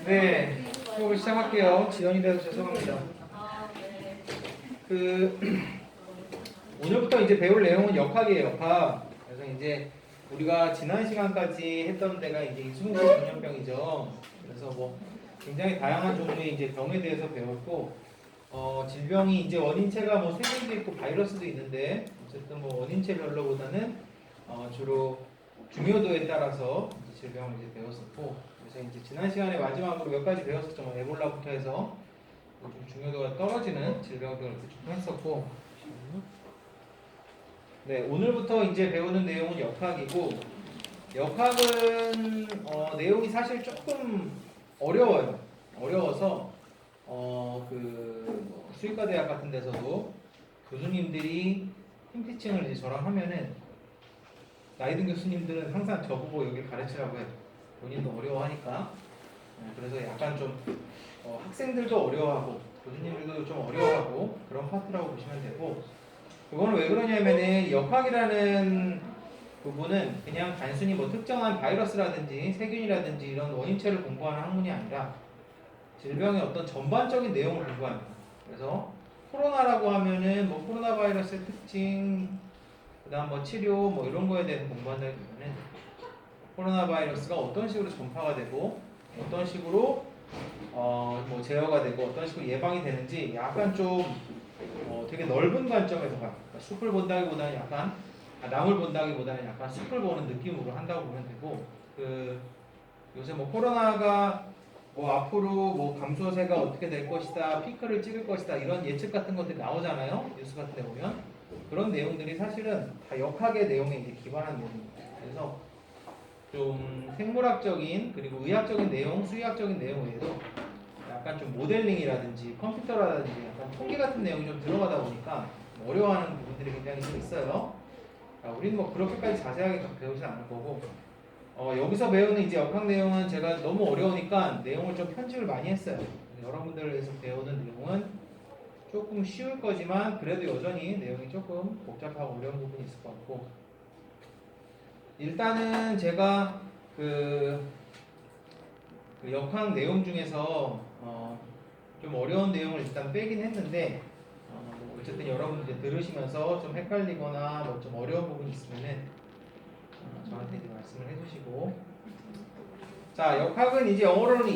네, 수업을 시작할게요. 지연이 돼서 죄송합니다. 그 오늘부터 이제 배울 내용은 역학이에요, 역학. 그래서 이제 우리가 지난 시간까지 했던 데가 이제 이순신 전염병이죠. 그래서 뭐 굉장히 다양한 종류의 이제 병에 대해서 배웠고, 질병이 이제 원인체가 뭐 세균도 있고 바이러스도 있는데 어쨌든 뭐 원인체별로보다는 주로 중요도에 따라서 이제 질병을 이제 배웠었고, 그래서 이제 지난 시간에 마지막으로 몇 가지 배웠었죠. 뭐 에볼라부터 해서 좀 중요도가 떨어지는 질병들을 이렇게 좀 했었고, 네, 오늘부터 이제 배우는 내용은 역학이고, 역학은 내용이 사실 조금 어려워요. 어려워서 뭐 수의과 대학 같은 데서도 교수님들이 팀피칭을 이제 저랑 하면은 나이 든 교수님들은 항상 저보고 여기 가르치라고 해요. 본인도 어려워하니까. 그래서 약간 좀 학생들도 어려워하고 교수님들도 좀 어려워하고 그런 파트라고 보시면 되고, 그거는 왜 그러냐면은 역학이라는 부분은 그냥 단순히 뭐 특정한 바이러스라든지 세균이라든지 이런 원인체를 공부하는 학문이 아니라 질병의 어떤 전반적인 내용을 공부합니다. 그래서 코로나라고 하면은 뭐 코로나 바이러스의 특징, 그다음 뭐 치료 뭐 이런 거에 대해서 공부한다기보다는 코로나 바이러스가 어떤 식으로 전파가 되고 어떤 식으로 뭐 제어가 되고 어떤 식으로 예방이 되는지 약간 좀 되게 넓은 관점에서 봐요. 그러니까 숲을 본다기보다는 약간 나무를 본다기보다는 약간 숲을 보는 느낌으로 한다고 보면 되고, 그 요새 뭐 코로나가 뭐 앞으로 뭐 감소세가 어떻게 될 것이다, 피크를 찍을 것이다 이런 예측 같은 것들이 나오잖아요. 뉴스 같은 데 보면 그런 내용들이 사실은 다 역학의 내용에 이제 기반한 내용입니다. 그래서 좀 생물학적인 그리고 의학적인 내용, 수의학적인 내용 외에도 약간 좀 모델링이라든지 컴퓨터라든지 약간 통계 같은 내용이 좀 들어가다 보니까 어려워하는 부분들이 굉장히 좀 있어요. 우리는 뭐 그렇게까지 자세하게 배우진 않을 거고, 여기서 배우는 이제 역학 내용은 제가 너무 어려우니까 내용을 좀 편집을 많이 했어요. 여러분들에서 배우는 내용은 조금 쉬울 거지만 그래도 여전히 내용이 조금 복잡하고 어려운 부분이 있을 것 같고, 일단은 제가 그 역학 내용 중에서 좀 어려운 내용을 일단 빼긴 했는데, 뭐 어쨌든 여러분 이제 들으시면서 좀 헷갈리거나 뭐 좀 어려운 부분이 있으면은 저한테 이제 말씀을 해주시고, 자, 역학은 이제 영어로는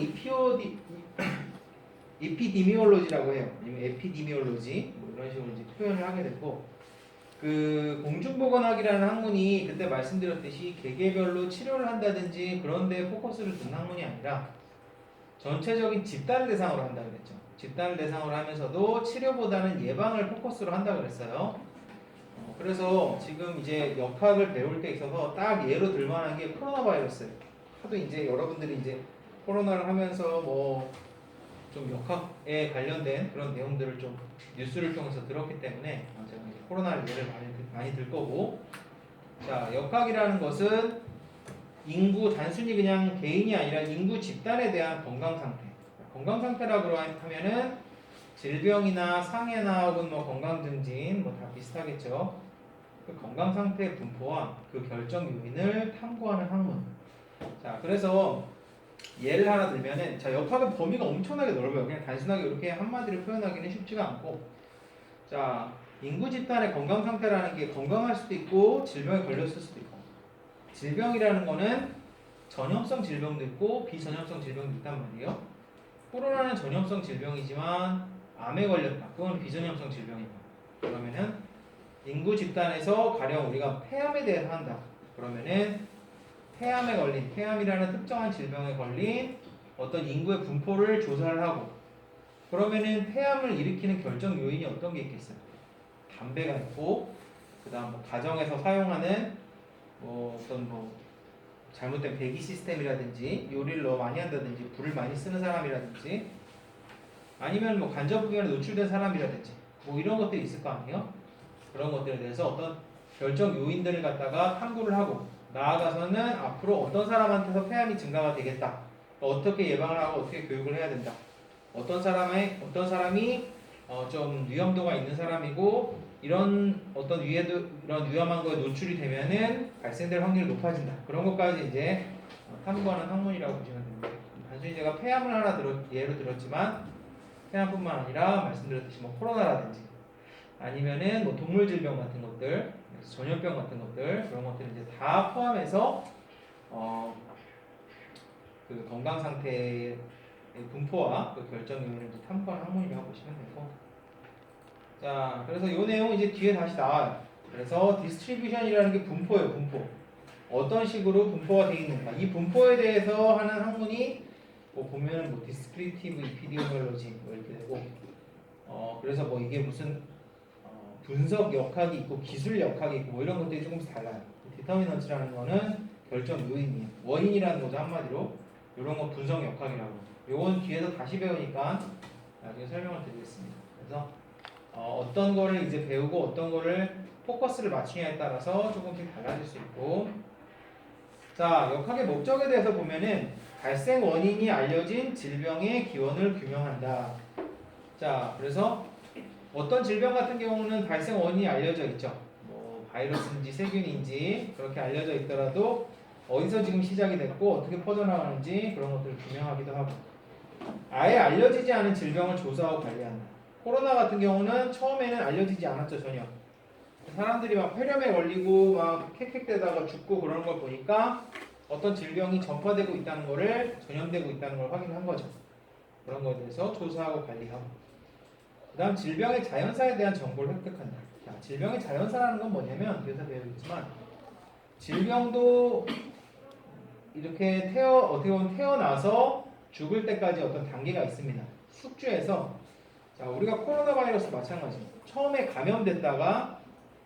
이피디미올로지라고 해요. 아니면 에피디미올로지 뭐 이런 식으로 이제 표현을 하게 되고, 그 공중보건학이라는 학문이 그때 말씀드렸듯이 개개별로 치료를 한다든지 그런 데 포커스를 둔 학문이 아니라 전체적인 집단을 대상으로 한다 그랬죠. 집단을 대상으로 하면서도 치료보다는 예방을 포커스로 한다 그랬어요. 그래서 지금 이제 역학을 배울 때 있어서 딱 예로 들만한 게 코로나 바이러스. 하도 이제 여러분들이 이제 코로나를 하면서 뭐 좀 역학에 관련된 그런 내용들을 좀 뉴스를 통해서 들었기 때문에 제가 이제 코로나를 예를 많이 들 거고, 자, 역학이라는 것은 인구 단순히 그냥 개인이 아니라 인구 집단에 대한 건강 상태. 건강 상태라고 하면은 질병이나 상해나 혹은 뭐 건강 증진 뭐 다 비슷하겠죠. 그 건강 상태의 분포와 그 결정 요인을 탐구하는 학문. 자, 그래서 예를 하나 들면은, 자, 역학은 범위가 엄청나게 넓어요. 그냥 단순하게 이렇게 한마디로 표현하기는 쉽지가 않고, 자, 인구 집단의 건강 상태라는 게 건강할 수도 있고 질병에 걸렸을 수도 있고, 질병이라는 거는 전염성 질병도 있고 비전염성 질병도 있단 말이에요. 코로나는 전염성 질병이지만 암에 걸렸다, 그건 비전염성 질병이고, 그러면은 인구 집단에서 가령 우리가 폐암에 대해서 한다. 그러면은 폐암에 걸린, 폐암이라는 특정한 질병에 걸린 어떤 인구의 분포를 조사를 하고, 그러면은 폐암을 일으키는 결정 요인이 어떤 게 있겠어요? 담배가 있고, 그 다음 뭐 가정에서 사용하는 뭐 어떤 뭐 잘못된 배기 시스템이라든지 요리를 너무 많이 한다든지 불을 많이 쓰는 사람이라든지 아니면 뭐 간접부경에 노출된 사람이라든지 뭐 이런 것들이 있을 거 아니에요? 그런 것들에 대해서 어떤 결정 요인들을 갖다가 탐구를 하고, 나아가서는 앞으로 어떤 사람한테서 폐암이 증가가 되겠다, 어떻게 예방을 하고 어떻게 교육을 해야 된다, 어떤 사람이 좀 위험도가 있는 사람이고 이런 어떤 이런 위험한 거에 노출이 되면은 발생될 확률이 높아진다, 그런 것까지 이제 탐구하는 학문이라고 보시면 됩니다. 단순히 제가 폐암을 하나 예로 들었지만 폐암뿐만 아니라 말씀드렸듯이 뭐 코로나라든지 아니면은 뭐 동물 질병 같은 것들, 전염병 같은 것들 그런 것들 이제 다 포함해서 그 건강 상태의 분포와 그 결정 요인을 이제 탐구한 학문이라고 보시면 되고. 자, 그래서 이 내용 이제 뒤에 다시 나와요. 그래서 디스트리뷰션이라는 게 분포예요, 분포. 어떤 식으로 분포가 되어 있는가. 이 분포에 대해서 하는 학문이 뭐 보면은 뭐 디스크리티브 이피디오멀로지 뭐 이렇게 되고, 그래서 뭐 이게 무슨 분석 역학이 있고 기술 역학이 있고 뭐 이런 것들이 조금씩 달라요. 디터미넌트라는 거는 결정 요인이에요. 원인이라는 거죠, 한마디로. 이런 거 분석 역학이라고. 요건 뒤에서 다시 배우니까 나중에 설명을 드리겠습니다. 그래서 어떤 거를 이제 배우고 어떤 거를 포커스를 맞추냐에 따라서 조금씩 달라질 수 있고. 자, 역학의 목적에 대해서 보면은 발생 원인이 알려진 질병의 기원을 규명한다. 자, 그래서 어떤 질병 같은 경우는 발생 원인이 알려져 있죠. 뭐 바이러스인지 세균인지 그렇게 알려져 있더라도 어디서 지금 시작이 됐고 어떻게 퍼져나가는지 그런 것들을 규명하기도 하고, 아예 알려지지 않은 질병을 조사하고 관리한다. 코로나 같은 경우는 처음에는 알려지지 않았죠, 전혀. 사람들이 막 폐렴에 걸리고 막 캑캑대다가 죽고 그러는 걸 보니까 어떤 질병이 전파되고 있다는 거를, 전염되고 있다는 걸 확인한 거죠. 그런 거에 대해서 조사하고 관리하고. 그 다음 질병의 자연사에 대한 정보를 획득한다. 자, 질병의 자연사라는 건 뭐냐면 뒤에서 배우겠지만 질병도 이렇게 어떻게 보면 태어나서 죽을 때까지 어떤 단계가 있습니다. 숙주에서, 자, 우리가 코로나 바이러스 마찬가지. 처음에 감염됐다가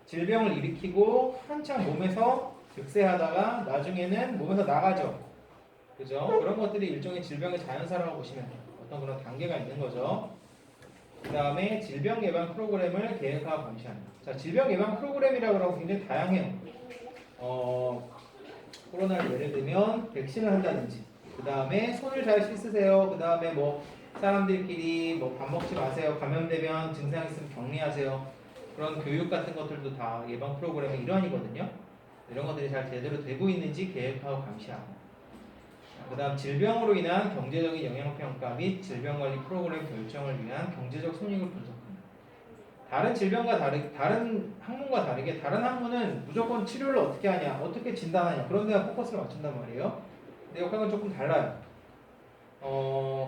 질병을 일으키고 한창 몸에서 득세하다가 나중에는 몸에서 나가죠. 그죠? 그런 것들이 일종의 질병의 자연사라고 보시면 돼요. 어떤 그런 단계가 있는 거죠. 그 다음에 질병 예방 프로그램을 계획하고 감시한다. 자, 질병 예방 프로그램이라고 하고 굉장히 다양해요. 코로나를 예를 들면 백신을 한다든지, 그 다음에 손을 잘 씻으세요. 그 다음에 뭐 사람들끼리 뭐 밥 먹지 마세요. 감염되면 증상 있으면 격리하세요. 그런 교육 같은 것들도 다 예방 프로그램의 일환이거든요. 이런 것들이 잘 제대로 되고 있는지 계획하고 감시하고. 그 다음 질병으로 인한 경제적인 영향평가 및 질병관리 프로그램 결정을 위한 경제적 손익을 분석합니다. 다른 질병과 다른 학문과 다르게 다른 학문은 무조건 치료를 어떻게 하냐, 어떻게 진단하냐 그런 데가 포커스를 맞춘단 말이에요. 근데 역학은 조금 달라요.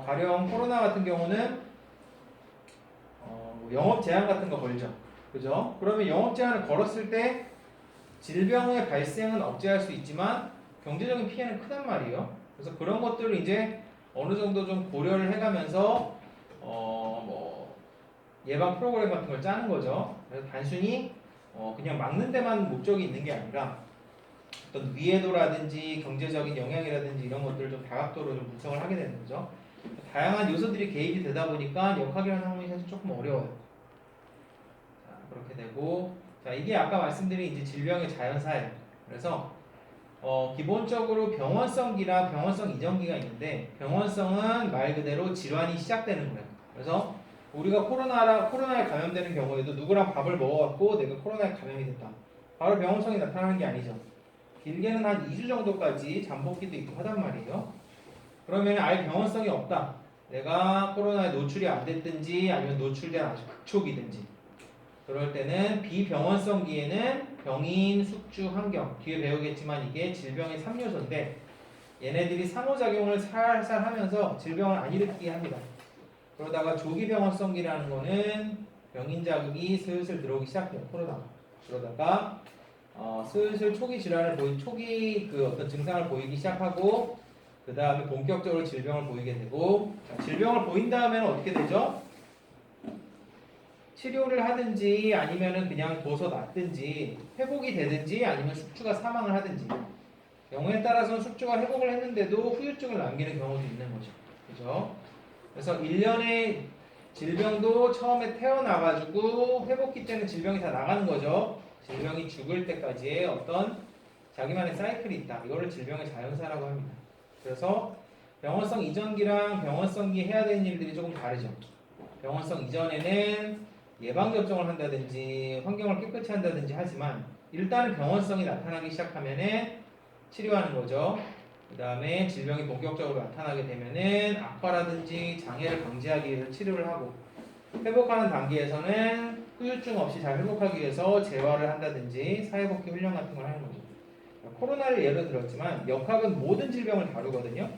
가령 코로나 같은 경우는 영업 제한 같은 거 걸죠. 그죠? 그러면 영업 제한을 걸었을 때 질병의 발생은 억제할 수 있지만 경제적인 피해는 크단 말이에요. 그래서 그런 것들을 이제 어느 정도 좀 고려를 해가면서 뭐 예방 프로그램 같은 걸 짜는 거죠. 그래서 단순히 그냥 막는 데만 목적이 있는 게 아니라 어떤 위해도라든지 경제적인 영향이라든지 이런 것들을 좀 다각도로 좀 분석을 하게 되는 거죠. 다양한 요소들이 개입이 되다 보니까 역학이라는 학문이 사실 조금 어려워요. 자, 그렇게 되고, 자, 이게 아까 말씀드린 이제 질병의 자연사예요. 그래서 기본적으로 병원성기랑 병원성 이전기가 있는데, 병원성은 말 그대로 질환이 시작되는 거예요. 그래서 우리가 코로나에 감염되는 경우에도 누구랑 밥을 먹어갖고 내가 코로나에 감염이 됐다. 바로 병원성이 나타나는 게 아니죠. 길게는 한 2주 정도까지 잠복기도 있고 하단 말이에요. 그러면 아예 병원성이 없다. 내가 코로나에 노출이 안 됐든지 아니면 노출된 아주 극초기든지. 그럴 때는 비병원성기에는 병인, 숙주, 환경, 뒤에 배우겠지만 이게 질병의 3요소인데 얘네들이 상호작용을 살살 하면서 질병을 안 일으키게 합니다. 그러다가 조기병원성기라는 거는 병인 자극이 슬슬 들어오기 시작해요. 코로나가. 그러다가 슬슬 초기 그 어떤 증상을 보이기 시작하고 그 다음에 본격적으로 질병을 보이게 되고, 자, 질병을 보인 다음에는 어떻게 되죠? 치료를 하든지 아니면은 그냥 둬서 낫든지 회복이 되든지 아니면 숙주가 사망을 하든지, 경우에 따라서는 숙주가 회복을 했는데도 후유증을 남기는 경우도 있는 거죠. 그죠? 그래서 1년의 질병도 처음에 태어나가지고 회복기 때는 질병이 다 나가는 거죠. 질병이 죽을 때까지의 어떤 자기만의 사이클이 있다. 이거를 질병의 자연사라고 합니다. 그래서 병원성 이전기랑 병원성기 해야 되는 일들이 조금 다르죠. 병원성 이전에는 예방접종을 한다든지 환경을 깨끗이 한다든지 하지만 일단은 병원성이 나타나기 시작하면은 치료하는 거죠. 그 다음에 질병이 본격적으로 나타나게 되면은 악화라든지 장애를 방지하기 위해서 치료를 하고, 회복하는 단계에서는 후유증 없이 잘 회복하기 위해서 재활을 한다든지 사회복귀 훈련 같은 걸 하는 거죠. 코로나를 예로 들었지만 역학은 모든 질병을 다루거든요.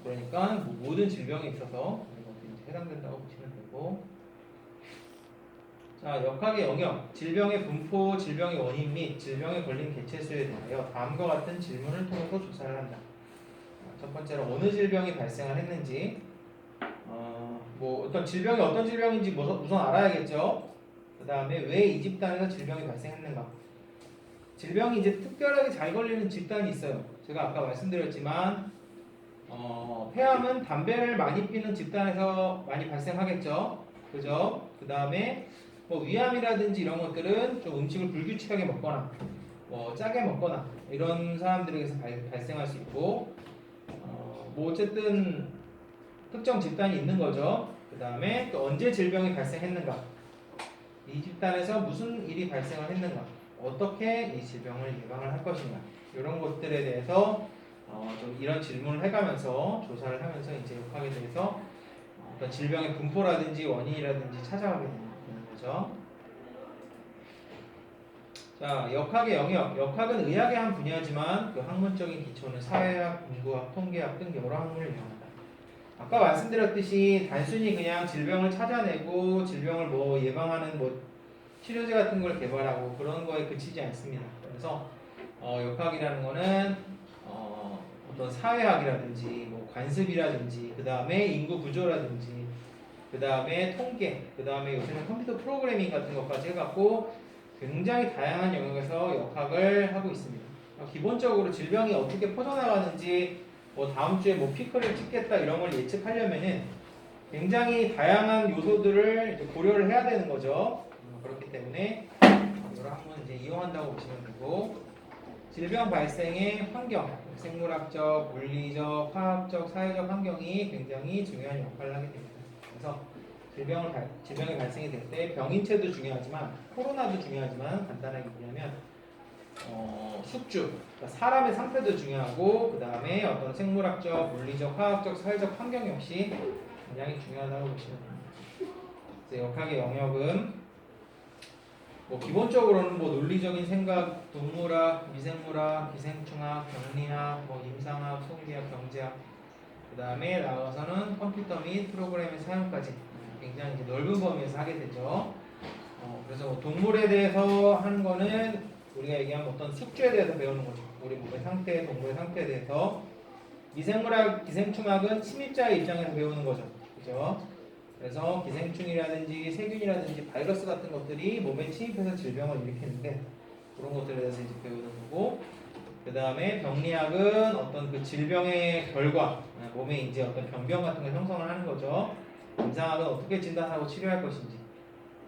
그러니까 모든 질병에 있어서 해당된다고 보시면 되고, 자, 역학의 영역, 질병의 분포, 질병의 원인 및 질병에 걸린 개체수에 대하여 다음과 같은 질문을 통해서 조사를 한다. 첫 번째로 어느 질병이 발생을 했는지, 뭐 어떤 질병이 어떤 질병인지 우선 알아야겠죠. 그 다음에 왜 이 집단에서 질병이 발생했는가. 질병이 이제 특별하게 잘 걸리는 집단이 있어요. 제가 아까 말씀드렸지만 폐암은 담배를 많이 피는 집단에서 많이 발생하겠죠. 그죠? 그 다음에 뭐 위암이라든지 이런 것들은 좀 음식을 불규칙하게 먹거나 뭐 짜게 먹거나 이런 사람들에게서 발생할 수 있고, 뭐 어쨌든 특정 집단이 있는 거죠. 그 다음에 또 언제 질병이 발생했는가, 이 집단에서 무슨 일이 발생을 했는가, 어떻게 이 질병을 예방을 할 것인가, 이런 것들에 대해서 좀 이런 질문을 해가면서 조사를 하면서 이제 역학에 대해서 어떤 질병의 분포라든지 원인이라든지 찾아가게 되는 거죠. 자, 역학의 영역. 역학은 의학의 한 분야지만 그 학문적인 기초는 사회학, 공구학, 통계학 등 여러 학문을 이용한다. 아까 말씀드렸듯이 단순히 그냥 질병을 찾아내고 질병을 뭐 예방하는 뭐 치료제 같은 걸 개발하고 그런 거에 그치지 않습니다. 그래서 역학이라는 거는 어떤 사회학이라든지 뭐 관습이라든지 그 다음에 인구 구조라든지 그 다음에 통계, 그 다음에 요새는 컴퓨터 프로그래밍 같은 것까지 해갖고 굉장히 다양한 영역에서 역학을 하고 있습니다. 기본적으로 질병이 어떻게 퍼져나가는지 뭐 다음 주에 뭐 피크를 찍겠다 이런 걸 예측하려면은 굉장히 다양한 요소들을 이제 고려를 해야 되는 거죠. 그렇기 때문에 이걸 한번 이제 이용한다고 보시면 되고, 질병 발생의 환경, 생물학적, 물리적, 화학적, 사회적 환경이 굉장히 중요한 역할을 하게 됩니다. 그래서 질병이 발생이 될 때 병인체도 중요하지만 코로나도 중요하지만 간단하게 얘기하면 숙주, 그러니까 사람의 상태도 중요하고 그 다음에 어떤 생물학적, 물리적, 화학적, 사회적 환경 역시 굉장히 중요하다고 보시면 됩니다. 그래서 역학의 영역은 뭐 기본적으로는 뭐 논리적인 생각, 동물학, 미생물학, 기생충학, 병리학, 뭐 임상학, 소리학, 경제학, 그 다음에 나아가서는 컴퓨터 및 프로그램의 사용까지 굉장히 이제 넓은 범위에서 하게 되죠. 그래서 뭐 동물에 대해서 하는 거는 우리가 얘기한 어떤 숙주에 대해서 배우는 거죠. 우리 몸의 상태, 동물의 상태에 대해서. 미생물학, 기생충학은 침입자의 입장에서 배우는 거죠. 그죠? 그래서 기생충이라든지 세균이라든지 바이러스 같은 것들이 몸에 침입해서 질병을 일으키는데 그런 것들에 대해서 이제 배우는 거고, 그 다음에 병리학은 어떤 그 질병의 결과, 몸에 이제 어떤 병변 같은 걸 형성을 하는 거죠. 임상학은 어떻게 진단하고 치료할 것인지,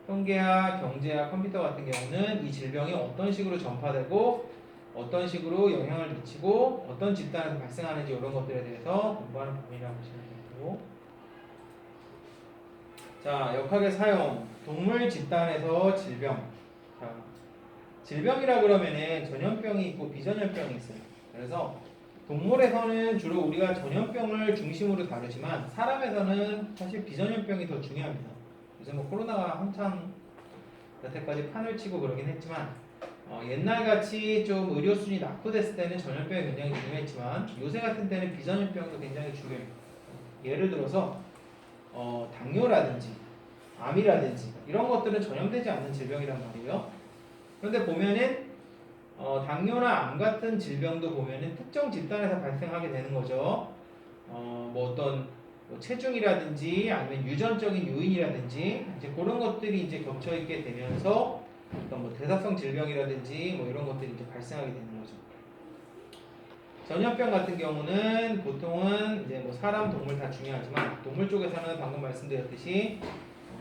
통계학, 경제학, 컴퓨터 같은 경우는 이 질병이 어떤 식으로 전파되고 어떤 식으로 영향을 미치고 어떤 집단에서 발생하는지 이런 것들에 대해서 공부하는 범위라고 보시면 되고, 자, 역학의 사용, 동물 집단에서 질병. 자, 질병이라 그러면은 전염병이 있고 비전염병이 있어요. 그래서 동물에서는 주로 우리가 전염병을 중심으로 다루지만 사람에서는 사실 비전염병이 더 중요합니다. 요새 뭐 코로나가 한창 여태까지 판을 치고 그러긴 했지만 옛날같이 좀 의료순위 낙후됐을 때는 전염병이 굉장히 중요했지만 요새 같은 때는 비전염병도 굉장히 중요해요. 예를 들어서 당뇨라든지 암이라든지 이런 것들은 전염되지 않는 질병이란 말이에요. 그런데 보면은 당뇨나 암 같은 질병도 보면은 특정 집단에서 발생하게 되는 거죠. 뭐 어떤 뭐 체중이라든지 아니면 유전적인 요인이라든지 이제 그런 것들이 이제 겹쳐 있게 되면서 어떤 뭐 대사성 질병이라든지 뭐 이런 것들이 이제 발생하게 되는 거죠. 전염병 같은 경우는 보통은 이제 뭐 사람, 동물 다 중요하지만 동물 쪽에서는 방금 말씀드렸듯이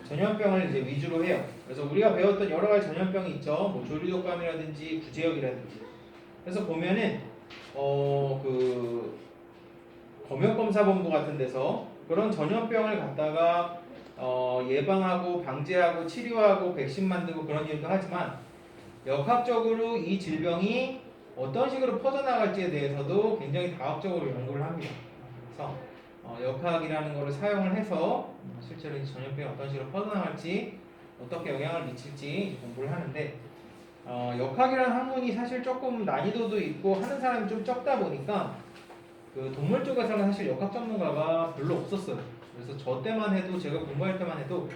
전염병을 이제 위주로 해요. 그래서 우리가 배웠던 여러 가지 전염병이 있죠. 뭐 조류독감이라든지 구제역이라든지. 그래서 보면은 그 검역검사본부 같은 데서 그런 전염병을 갖다가 예방하고 방제하고 치료하고 백신 만들고 그런 일도 하지만 역학적으로 이 질병이 어떤 식으로 퍼져나갈지에 대해서도 굉장히 다각적으로 연구를 합니다. 그래서 역학이라는 것을 사용을 해서 실제로 이제 전염병이 어떤 식으로 퍼져나갈지 어떻게 영향을 미칠지 공부를 하는데 역학이라는 학문이 사실 조금 난이도도 있고 하는 사람이 좀 적다 보니까 그 동물 쪽에서는 사실 역학 전문가가 별로 없었어요. 그래서 저 때만 해도 제가 공부할 때만 해도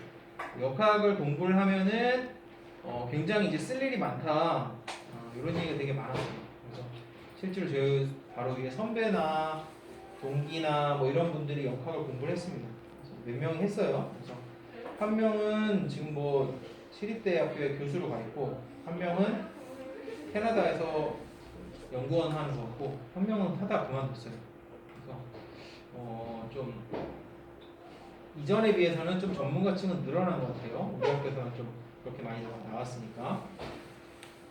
역학을 공부를 하면은 굉장히 이제 쓸 일이 많다 이런 얘기가 되게 많았어요. 그래서 실제로 제 바로 위에 선배나 동기나 뭐 이런 분들이 역학을 공부를 했습니다. 그래서 몇 명이 했어요. 그래서 한 명은 지금 뭐 시립대학교에 교수로 가 있고 한 명은 캐나다에서 연구원 하는 것 같고 한 명은 하다 그만뒀어요. 그래서 좀 이전에 비해서는 좀 전문가층은 늘어난 것 같아요. 우리 학교에서는 좀 그렇게 많이 나왔으니까.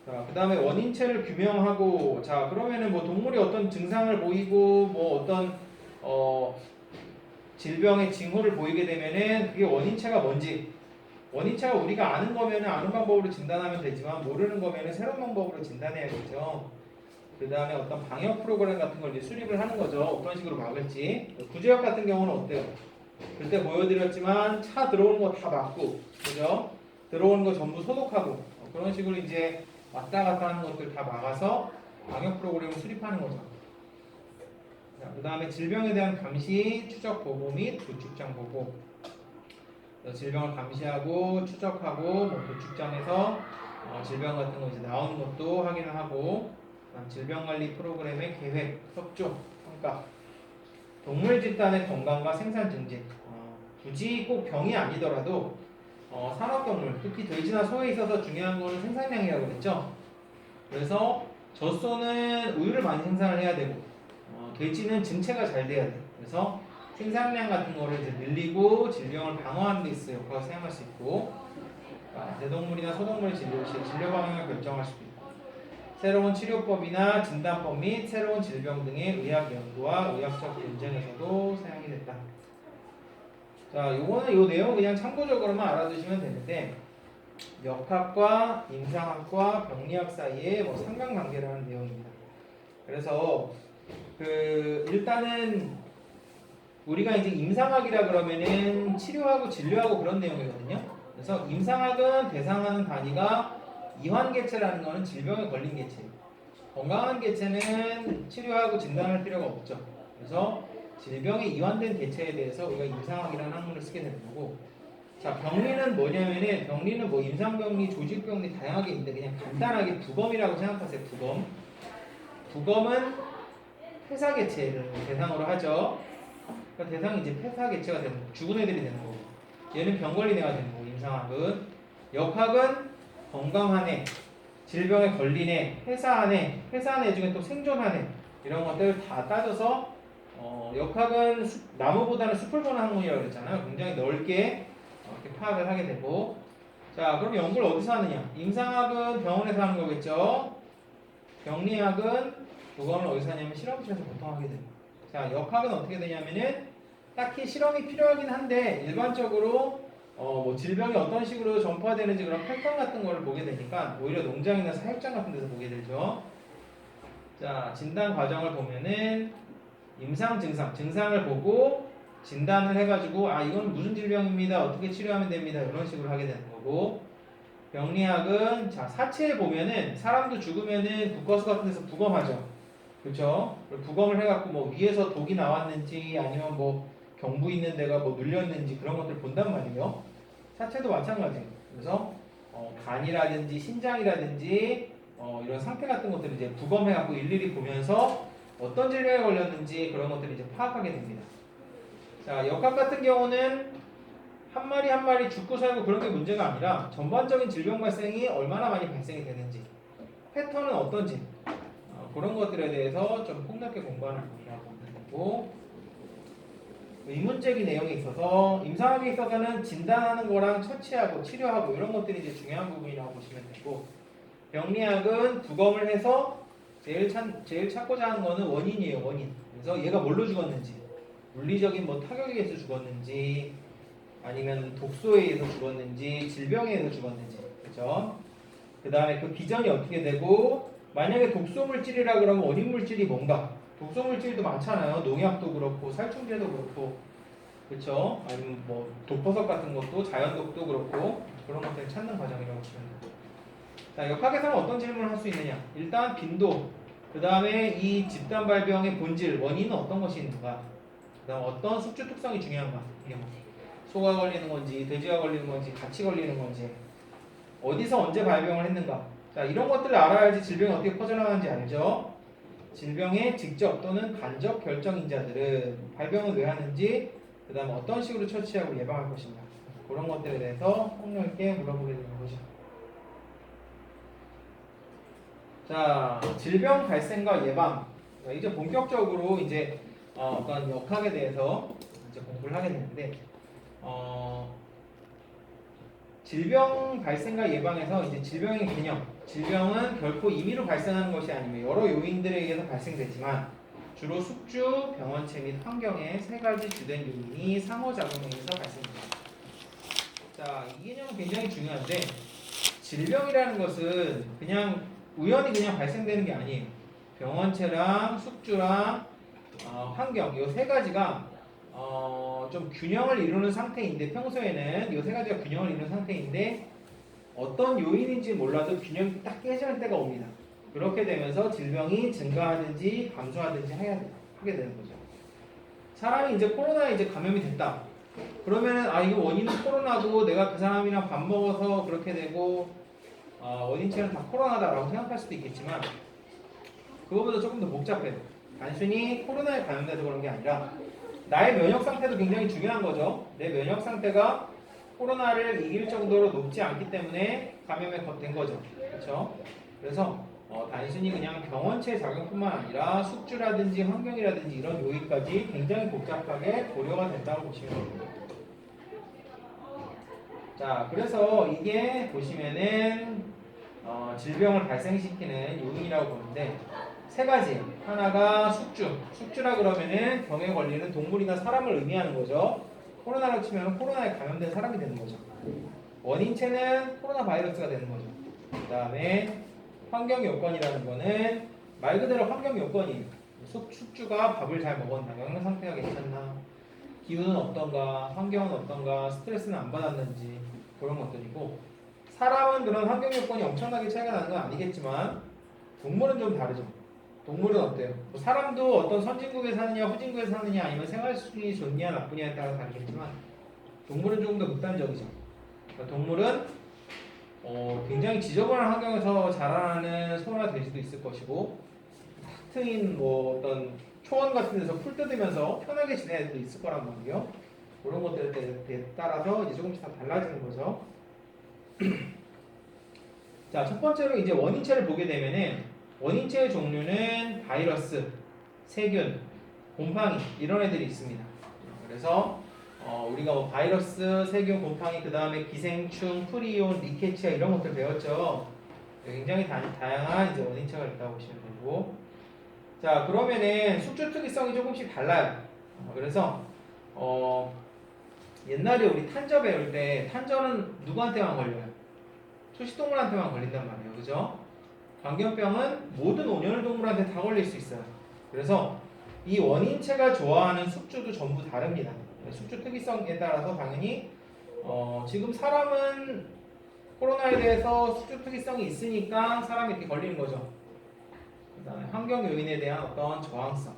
자, 그 다음에 원인체를 규명하고, 자, 그러면은 뭐 동물이 어떤 증상을 보이고, 뭐 어떤, 질병의 징후를 보이게 되면은 그게 원인체가 뭔지, 원인체가 우리가 아는 거면은 아는 방법으로 진단하면 되지만, 모르는 거면은 새로운 방법으로 진단해야겠죠. 그 다음에 어떤 방역 프로그램 같은 걸 이제 수립을 하는 거죠. 어떤 식으로 막을지. 구제역 같은 경우는 어때요? 그때 보여드렸지만 차 들어오는 거 다 막고, 그죠? 들어오는 거 전부 소독하고 그런 식으로 이제 왔다 갔다 하는 것들 다 막아서 방역 프로그램을 수립하는 거죠. 그 다음에 질병에 대한 감시, 추적 보고 및 도축장 보고. 질병을 감시하고 추적하고 뭐 도축장에서 질병 같은 거 이제 나오는 것도 확인을 하고, 질병관리 프로그램의 계획, 협조, 평가. 동물 집단의 건강과 생산 증진. 굳이 꼭 병이 아니더라도 산업동물, 특히 돼지나 소에 있어서 중요한 거는 생산량이라고 그랬죠. 그래서 젖소는 우유를 많이 생산을 해야 되고 돼지는 증체가 잘 돼야 돼. 그래서 생산량 같은 거를 이제 늘리고 질병을 방어하는 데 있어요. 역할을 사용할 수 있고, 대동물이나 소동물 진료 시 진료 방향을 결정할 수도 있고, 새로운 치료법이나 진단법 및 새로운 질병 등의 의학 연구와 의학적 논쟁에서도 사용이 됐다. 자, 요거는 요 내용 그냥 참고적으로만 알아두시면 되는데, 역학과 임상학과 병리학 사이에 뭐 상관관계라는 내용입니다. 그래서 일단은 우리가 이제 임상학이라 그러면은 치료하고 진료하고 그런 내용이거든요. 그래서 임상학은 대상하는 단위가 이환개체라는 거는 질병에 걸린 개체. 건강한 개체는 치료하고 진단할 필요가 없죠. 그래서 질병에 이완된 개체에 대해서 우리가 임상학이라는 학문을 쓰게 되는 거고, 자, 병리는 뭐냐면은 병리는 뭐 임상병리, 조직병리 다양하게 있는데 그냥 간단하게 부검이라고 생각하세요. 부검은 폐사 개체를 대상으로 하죠. 그러니까 대상이 이제 폐사 개체가 되는 거고, 죽은 애들이 되는 거고, 얘는 병 걸린 애가 되는 거고. 임상학은. 역학은 건강한 애, 질병에 걸린 애, 폐사한 애 중에 또 생존한 애, 이런 것들 다 따져서 역학은 나무보다는 숲을 보는 학문이라고 그랬잖아요. 굉장히 넓게 이렇게 파악을 하게 되고, 자, 그럼 연구를 어디서 하느냐? 임상학은 병원에서 하는 거겠죠. 병리학은 그거는 어디서 하냐면 실험실에서 보통 하게 됩니다. 자, 역학은 어떻게 되냐면은 딱히 실험이 필요하긴 한데 일반적으로 뭐 질병이 어떤 식으로 전파되는지 그런 패턴 같은 거를 보게 되니까 오히려 농장이나 사육장 같은 데서 보게 되죠. 자, 진단 과정을 보면은 임상 증상을 보고 진단을 해가지고 이건 무슨 질병입니다. 어떻게 치료하면 됩니다. 이런 식으로 하게 되는 거고, 병리학은 자, 사체에 보면은 사람도 죽으면은 국거수 같은 데서 부검하죠. 그렇죠? 부검을 해갖고 뭐 위에서 독이 나왔는지 아니면 뭐 경부 있는 데가 뭐 눌렸는지 그런 것들 본단 말이에요. 사체도 마찬가지예요. 그래서 간이라든지 신장이라든지 이런 상태 같은 것들을 이제 부검해갖고 일일이 보면서 어떤 질병에 걸렸는지 그런 것들을 이제 파악하게 됩니다. 자, 역학 같은 경우는 한 마리 한 마리 죽고 살고 그런 게 문제가 아니라 전반적인 질병 발생이 얼마나 많이 발생이 되는지, 패턴은 어떤지, 그런 것들에 대해서 좀 폭넓게 공부하는 부분이라고 보면 되고, 의문적인 내용에 있어서 임상학에 있어서는 진단하는 거랑 처치하고 치료하고 이런 것들이 이제 중요한 부분이라고 보시면 되고, 병리학은 부검을 해서 제일 찾고자 하는 거는 원인이에요. 원인. 그래서 얘가 뭘로 죽었는지, 물리적인 뭐 타격에 의해서 죽었는지 아니면 독소에 의해서 죽었는지 질병에 의해서 죽었는지, 그렇죠? 그 다음에 그 비전이 어떻게 되고 만약에 독소물질이라 그러면 원인물질이 뭔가? 독소물질도 많잖아요. 농약도 그렇고 살충제도 그렇고 그렇죠? 아니면 뭐 독버섯 같은 것도 자연독도 그렇고 그런 것들 찾는 과정이라고 보시면 돼요. 자, 역학에서는 어떤 질문을 할 수 있느냐? 일단 빈도, 그 다음에 이 집단 발병의 본질, 원인은 어떤 것이 있는가? 그 다음 어떤 숙주 특성이 중요한가? 이게 뭐 소가 걸리는 건지, 돼지가 걸리는 건지, 같이 걸리는 건지, 어디서 언제 발병을 했는가? 자, 이런 것들을 알아야지 질병이 어떻게 퍼져나가는지 알죠? 질병의 직접 또는 간접 결정인자들은 발병을 왜 하는지, 그 다음 어떤 식으로 처치하고 예방할 것인가? 그런 것들에 대해서 폭력 있게 물어보게 되는 거죠. 자, 질병 발생과 예방. 이제 본격적으로 이제 어떤 역학에 대해서 이제 공부를 하게 되는데, 질병 발생과 예방에서 이제 질병의 개념. 질병은 결코 임의로 발생하는 것이 아니며 여러 요인들에 의해서 발생되지만 주로 숙주, 병원체 및 환경의 세 가지 주된 요인이 상호작용에 의해서 발생됩니다. 자, 이 개념은 굉장히 중요한데 질병이라는 것은 그냥 우연히 그냥 발생되는 게 아니에요. 병원체랑 숙주랑 환경 이 세 가지가 좀 균형을 이루는 상태인데 평소에는 이 세 가지가 균형을 이루는 상태인데 어떤 요인인지 몰라도 균형이 딱 깨지는 때가 옵니다. 그렇게 되면서 질병이 증가하든지 감소하든지 하게 되는 거죠. 사람이 이제 코로나에 이제 감염이 됐다. 그러면은 이거 원인은 코로나고 내가 그 사람이랑 밥 먹어서 그렇게 되고 원인체는 다 코로나다라고 생각할 수도 있겠지만 그거보다 조금 더 복잡해요. 단순히 코로나에 감염돼서 그런 게 아니라 나의 면역 상태도 굉장히 중요한 거죠. 내 면역 상태가 코로나를 이길 정도로 높지 않기 때문에 감염에 된 거죠. 그렇죠? 그래서 단순히 그냥 병원체 작용뿐만 아니라 숙주라든지 환경이라든지 이런 요인까지 굉장히 복잡하게 고려가 된다고 보시면 됩니다. 자, 그래서 이게 보시면은 질병을 발생시키는 요인이라고 보는데 세 가지. 하나가 숙주. 숙주라 그러면은 병에 걸리는 동물이나 사람을 의미하는 거죠. 코로나로 치면 코로나에 감염된 사람이 되는 거죠. 원인체는 코로나 바이러스가 되는 거죠. 그 다음에 환경 요건이라는 거는 말 그대로 환경 요건이에요. 숙주가 밥을 잘 먹었나, 영양 상태가 괜찮나, 기후는 어떤가, 환경은 어떤가, 스트레스는 안 받았는지 그런 것들이고 사람은 그런 환경 요건이 엄청나게 차이가 나는 건 아니겠지만 동물은 좀 다르죠. 동물은 어때요? 뭐 사람도 어떤 선진국에 사느냐 후진국에 사느냐 아니면 생활 수준이 좋냐 나쁘냐에 따라 다르겠지만 동물은 조금 더 극단적이죠. 그러니까 동물은 굉장히 지저분한 환경에서 자라나는 소나 돼지도 있을 것이고 탁 트인 뭐 어떤 초원 같은 데서 풀 뜯으면서 편하게 지내는 애들도 있을 거란 말이에요. 그런 것들에 따라서 이제 조금씩 다 달라지는 거죠. 자, 첫 번째로 이제 원인체를 보게 되면은 원인체의 종류는 바이러스, 세균, 곰팡이 이런 애들이 있습니다. 그래서 우리가 뭐 바이러스, 세균, 곰팡이 그 다음에 기생충, 프리온, 리케치아 이런 것들 배웠죠. 굉장히 다양한 이제 원인체가 있다고 보시면 되고 자 그러면은 숙주 특이성이 조금씩 달라요. 그래서 옛날에 우리 탄저 배울 때 탄저는 누구한테만 걸려요? 초식동물한테만 걸린단 말이에요. 그죠? 광견병은 모든 온열 동물한테 다 걸릴 수 있어요. 그래서 이 원인체가 좋아하는 숙주도 전부 다릅니다. 숙주 특이성에 따라서 당연히 지금 사람은 코로나에 대해서 숙주 특이성이 있으니까 사람이 이렇게 걸리는 거죠. 그 다음에 환경 요인에 대한 어떤 저항성,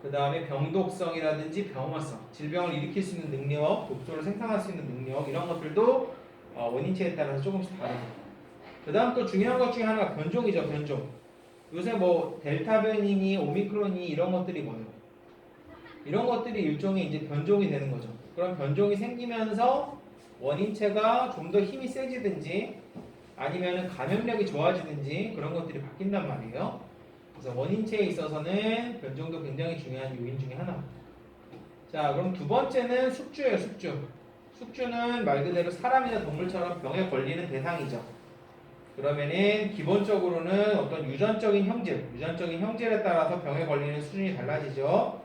그 다음에 병독성이라든지 병원성, 질병을 일으킬 수 있는 능력, 독소를 생산할 수 있는 능력 이런 것들도 원인체에 따라서 조금씩 다르죠. 그 다음 또 중요한 것 중에 하나가 변종이죠. 변종. 요새 뭐 델타 변이니 오미크론이 이런 것들이 뭐예요? 이런 것들이 일종의 이제 변종이 되는 거죠. 그럼 변종이 생기면서 원인체가 좀 더 힘이 세지든지 아니면 감염력이 좋아지든지 그런 것들이 바뀐단 말이에요. 그래서 원인체에 있어서는 변종도 굉장히 중요한 요인 중에 하나. 자, 그럼 두 번째는 숙주예요. 숙주. 숙주는 말 그대로 사람이나 동물처럼 병에 걸리는 대상이죠. 그러면은 기본적으로는 어떤 유전적인 형질에 따라서 병에 걸리는 수준이 달라지죠.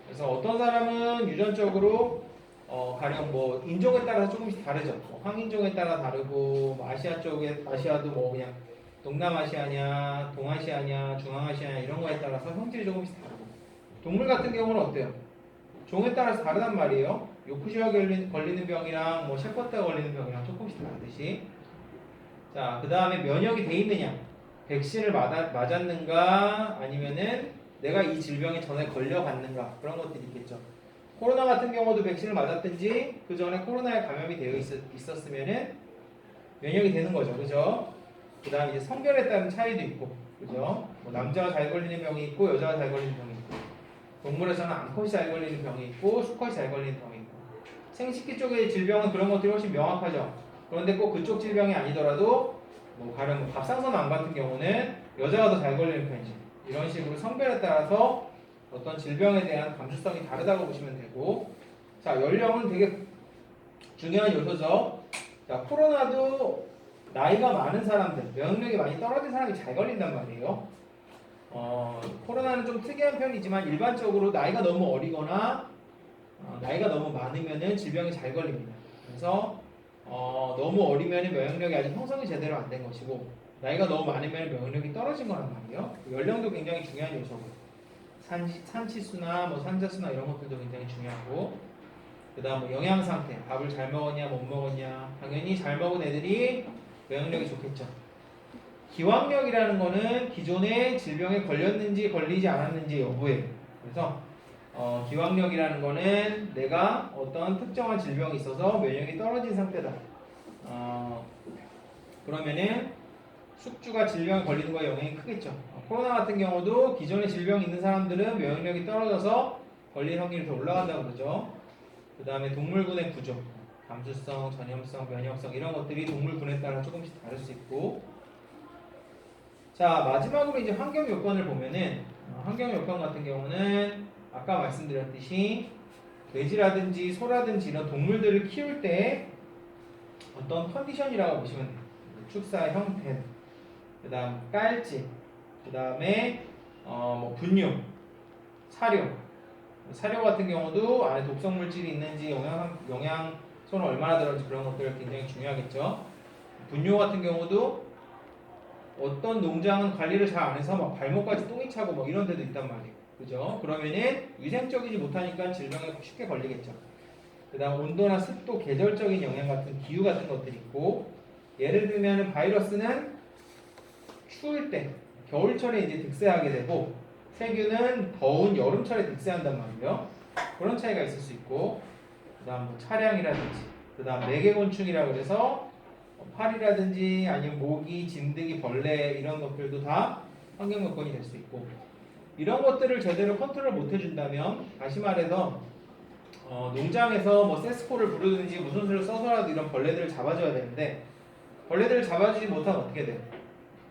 그래서 어떤 사람은 유전적으로 가령 뭐 인종에 따라서 조금씩 다르죠. 뭐 황인종에 따라 다르고 뭐 아시아도 뭐 그냥 동남아시아냐, 동아시아냐, 중앙아시아냐 이런 거에 따라서 형질이 조금씩 다르고 동물 같은 경우는 어때요? 종에 따라서 다르단 말이에요. 요쿠시와 걸리는 병이랑 뭐 셰퍼드가 걸리는 병이랑 조금씩 다르듯이 자, 그 다음에 면역이 돼 있느냐 백신을 맞았는가 아니면은 내가 이 질병에 전에 걸려봤는가 그런 것들이 있겠죠. 코로나 같은 경우도 백신을 맞았든지 그 전에 코로나에 감염이 되어 있었으면은 면역이 되는 거죠. 그죠? 그 다음에 이제 성별에 따른 차이도 있고 그죠? 뭐 남자가 잘 걸리는 병이 있고 여자가 잘 걸리는 병이 있고 동물에서는 암컷이 잘 걸리는 병이 있고 수컷이 잘 걸리는 병이 있고 생식기 쪽의 질병은 그런 것들이 훨씬 명확하죠. 그런데 꼭 그쪽 질병이 아니더라도 뭐 가령 뭐 갑상선암 같은 경우는 여자가 더 잘 걸리는 편이죠. 이런 식으로 성별에 따라서 어떤 질병에 대한 감수성이 다르다고 보시면 되고 자 연령은 되게 중요한 요소죠. 자 코로나도 나이가 많은 사람들 면역력이 많이 떨어진 사람이 잘 걸린단 말이에요. 코로나는 좀 특이한 편이지만 일반적으로 나이가 너무 어리거나 나이가 너무 많으면은 질병이 잘 걸립니다. 그래서 너무 어리면 면역력이 아직 형성이 제대로 안 된 것이고 나이가 너무 많으면 면역력이 떨어진 거란 말이에요. 연령도 굉장히 중요한 요소고 산치수나 뭐 산자수나 이런 것들도 굉장히 중요하고 그다음 뭐 영양 상태 밥을 잘 먹었냐 못 먹었냐 당연히 잘 먹은 애들이 면역력이 좋겠죠. 기왕력이라는 거는 기존에 질병에 걸렸는지 걸리지 않았는지 여부예요. 그래서 기왕력이라는 거는 내가 어떤 특정한 질병이 있어서 면역이 떨어진 상태다. 그러면은 숙주가 질병에 걸리는 거에 영향이 크겠죠. 코로나 같은 경우도 기존에 질병이 있는 사람들은 면역력이 떨어져서 걸릴 확률이 더 올라간다고 그러죠. 그 다음에 동물군의 구조, 감수성, 전염성, 면역성 이런 것들이 동물군에 따라 조금씩 다를 수 있고 자 마지막으로 이제 환경 요건을 보면은 환경 요건 같은 경우는 아까 말씀드렸듯이 돼지라든지 소라든지 이런 동물들을 키울 때 어떤 컨디션이라고 보시면 돼요. 축사 형태, 그 다음 깔지, 그 다음에 뭐 분뇨, 사료 같은 경우도 안에 독성 물질이 있는지 영양소는 얼마나 들어있는지 그런 것들 굉장히 중요하겠죠. 분뇨 같은 경우도 어떤 농장은 관리를 잘 안 해서 막 발목까지 똥이 차고 뭐 이런 데도 있단 말이에요. 그죠? 그러면은 위생적이지 못하니까 질병에 쉽게 걸리겠죠. 그 다음 온도나 습도, 계절적인 영향 같은 기후 같은 것들이 있고 예를 들면 바이러스는 추울 때 겨울철에 이제 득세하게 되고 세균은 더운 여름철에 득세한단 말이에요. 그런 차이가 있을 수 있고 그 다음 뭐 차량이라든지 그 다음 매개곤충이라고 그래서 파리라든지 아니면 모기, 진드기, 벌레 이런 것들도 다 환경 요건이 될 수 있고 이런 것들을 제대로 컨트롤 못 해준다면 다시 말해서 농장에서 뭐 세스코를 부르든지 무슨 수를 써서라도 이런 벌레들을 잡아줘야 되는데 벌레들을 잡아주지 못하면 어떻게 돼요?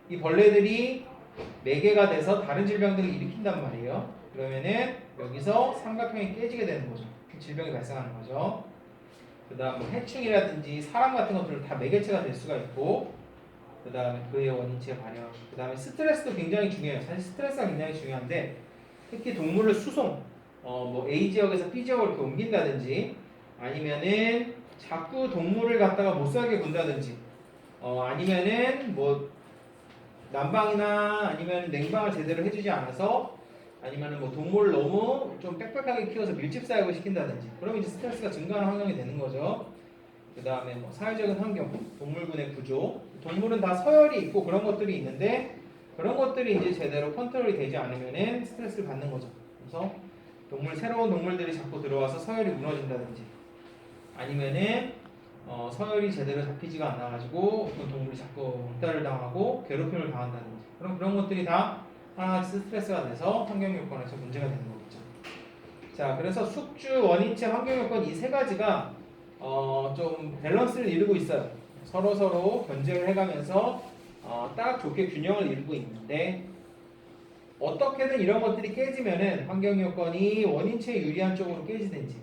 이 벌레들이 매개가 돼서 다른 질병들을 일으킨단 말이에요. 그러면은 여기서 삼각형이 깨지게 되는 거죠. 질병이 발생하는 거죠. 그 다음 뭐 해충이라든지 사람 같은 것들은 다 매개체가 될 수가 있고 그 다음에 그의 원인체 발현 그 다음에 스트레스도 굉장히 중요해요. 사실 스트레스가 굉장히 중요한데 특히 동물을 수송 뭐 A 지역에서 B 지역으로 이렇게 옮긴다든지 아니면은 자꾸 동물을 갖다가 못 살게 군다든지 아니면은 뭐 난방이나 아니면 냉방을 제대로 해주지 않아서 아니면은 뭐 동물을 너무 좀 빽빽하게 키워서 밀집 사육을 시킨다든지 그러면 이제 스트레스가 증가하는 환경이 되는 거죠. 그 다음에 뭐 사회적인 환경, 동물군의 구조 동물은 다 서열이 있고 그런 것들이 있는데 그런 것들이 이제 제대로 컨트롤이 되지 않으면은 스트레스를 받는 거죠. 그래서 새로운 동물들이 자꾸 들어와서 서열이 무너진다든지 아니면은 서열이 제대로 잡히지가 않아가지고 어떤 동물이 자꾸 왕따를 당하고 괴롭힘을 당한다든지 그런 것들이 다 하나같이 스트레스가 돼서 환경 요건에서 문제가 되는 거겠죠. 자, 그래서 숙주, 원인체, 환경 요건 이 세 가지가 좀 밸런스를 이루고 있어요. 서로 견제를 해가면서 딱 좋게 균형을 이루고 있는데 어떻게든 이런 것들이 깨지면은 환경 요건이 원인체에 유리한 쪽으로 깨지든지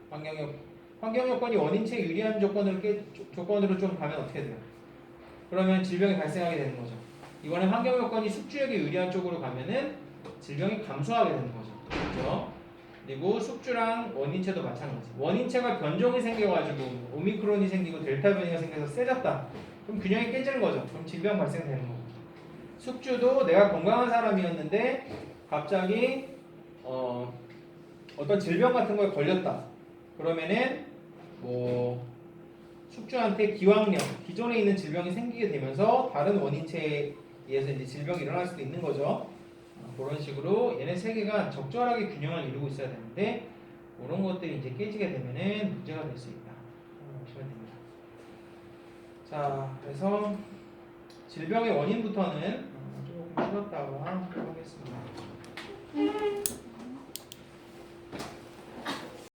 환경 요건이 원인체에 유리한 조건으로 좀 가면 어떻게 돼요? 그러면 질병이 발생하게 되는 거죠. 이번에 환경 요건이 숙주에게 유리한 쪽으로 가면은 질병이 감소하게 되는 거죠. 그렇죠? 그리고 숙주랑 원인체도 마찬가지. 원인체가 변종이 생겨가지고 오미크론이 생기고 델타 변이가 생겨서 세졌다. 그럼 균형이 깨지는 거죠. 그럼 질병 발생되는 거죠. 숙주도 내가 건강한 사람이었는데 갑자기 어떤 질병 같은 거에 걸렸다. 그러면은 뭐 숙주한테 기왕령, 기존에 있는 질병이 생기게 되면서 다른 원인체에 의해서 이제 질병이 일어날 수도 있는 거죠. 그런 식으로 얘네 세 개가 적절하게 균형을 이루고 있어야 되는데 그런 것들이 이제 깨지게 되면은 문제가 될 수 있다. 보시면 됩니다. 자, 그래서 질병의 원인부터는 조금 쉬었다가 하겠습니다.